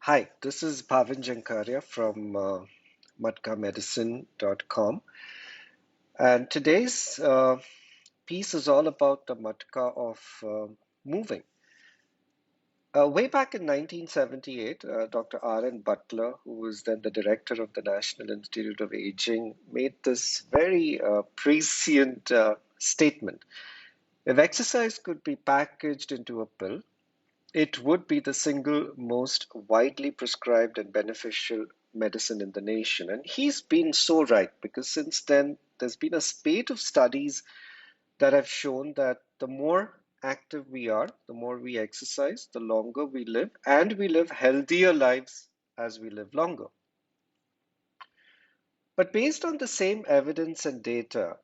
Hi, this is Bhavin Jankharia from matkamedicine.com. And today's piece is all about the Matka of moving. Way back in 1978, Dr. R.N. Butler, who was then the director of the National Institute of Aging, made this very prescient statement. If exercise could be packaged into a pill, it would be the single most widely prescribed and beneficial medicine in the nation. And he's been so right because since then, there's been a spate of studies that have shown that the more active we are, the more we exercise, the longer we live, and we live healthier lives as we live longer. But based on the same evidence and data,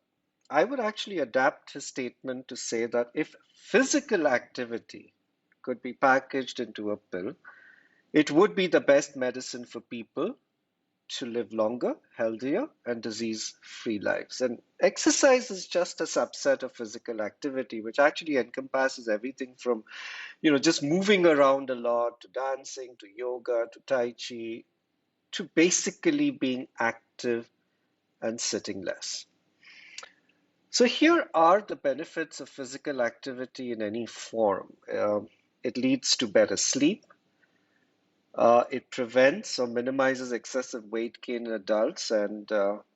I would actually adapt his statement to say that if physical activity could be packaged into a pill, it would be the best medicine for people to live longer, healthier, and disease-free lives. And exercise is just a subset of physical activity, which actually encompasses everything from, just moving around a lot, to dancing, to yoga, to tai chi, to basically being active and sitting less. So here are the benefits of physical activity in any form. It leads to better sleep. It prevents or minimizes excessive weight gain in adults and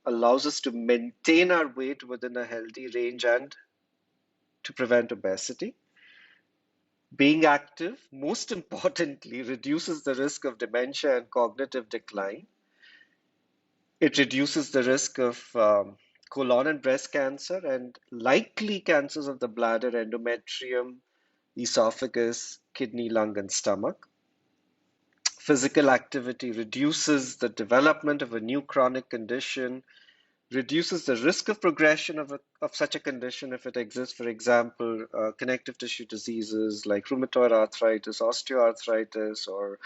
allows us to maintain our weight within a healthy range and to prevent obesity. Being active, most importantly, reduces the risk of dementia and cognitive decline. It reduces the risk of colon and breast cancer and likely cancers of the bladder, endometrium, esophagus, kidney, lung, and stomach. Physical activity reduces the development of a new chronic condition, reduces the risk of progression of such a condition if it exists. For example, connective tissue diseases like rheumatoid arthritis, osteoarthritis, or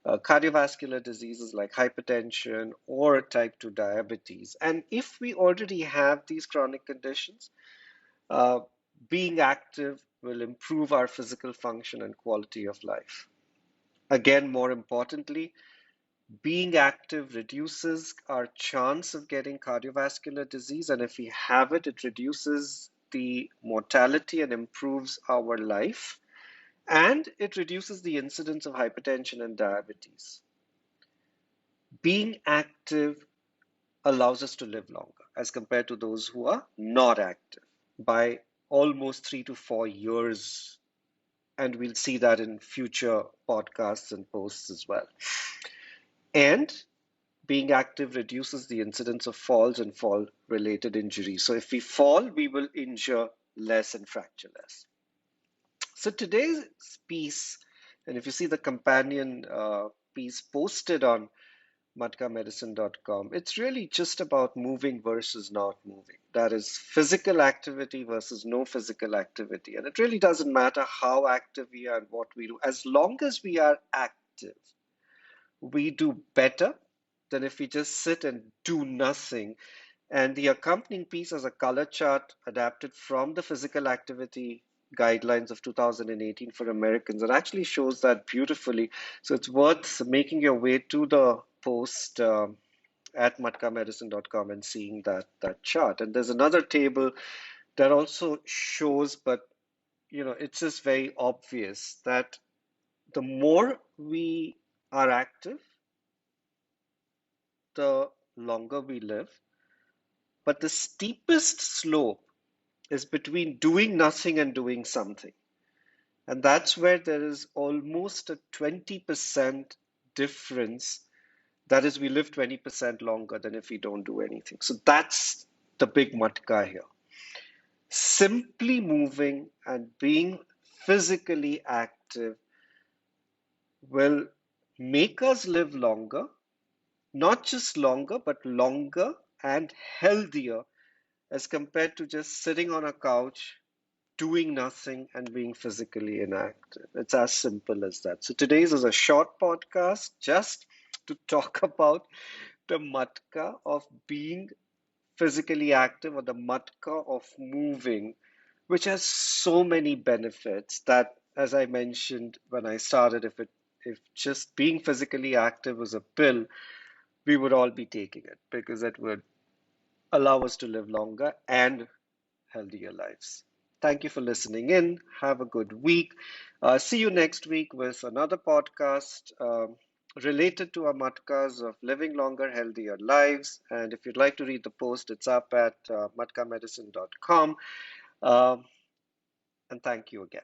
cardiovascular diseases like hypertension or type 2 diabetes. And if we already have these chronic conditions, uh, being active will improve our physical function and quality of life. Again, more importantly, being active reduces our chance of getting cardiovascular disease, and if we have it, it reduces the mortality and improves our life, and it reduces the incidence of hypertension and diabetes. Being active allows us to live longer as compared to those who are not active by almost 3 to 4 years. And we'll see that in future podcasts and posts as well. And being active reduces the incidence of falls and fall related injuries. So if we fall, we will injure less and fracture less. So today's piece, and if you see the companion piece posted on matkamedicine.com, it's really just about moving versus not moving. That is physical activity versus no physical activity. And it really doesn't matter how active we are and what we do. As long as we are active, we do better than if we just sit and do nothing. And the accompanying piece is a color chart adapted from the physical activity guidelines of 2018 for Americans. It actually shows that beautifully. So it's worth making your way to the post at matkamedicine.com and seeing that chart. And there's another table that also shows, but it's just very obvious that the more we are active, the longer we live. But the steepest slope is between doing nothing and doing something. And that's where there is almost a 20% difference. That is, we live 20% longer than if we don't do anything. So that's the big matka here. Simply moving and being physically active will make us live longer, not just longer, but longer and healthier as compared to just sitting on a couch, doing nothing, and being physically inactive. It's as simple as that. So today's is a short podcast just to talk about the matka of being physically active or the matka of moving, which has so many benefits that, as I mentioned when I started, if just being physically active was a pill, we would all be taking it because it would allow us to live longer and healthier lives. Thank you for listening in. Have a good week. See you next week with another podcast related to our matkas of living longer, healthier lives. And if you'd like to read the post, it's up at matkamedicine.com. Um, and thank you again.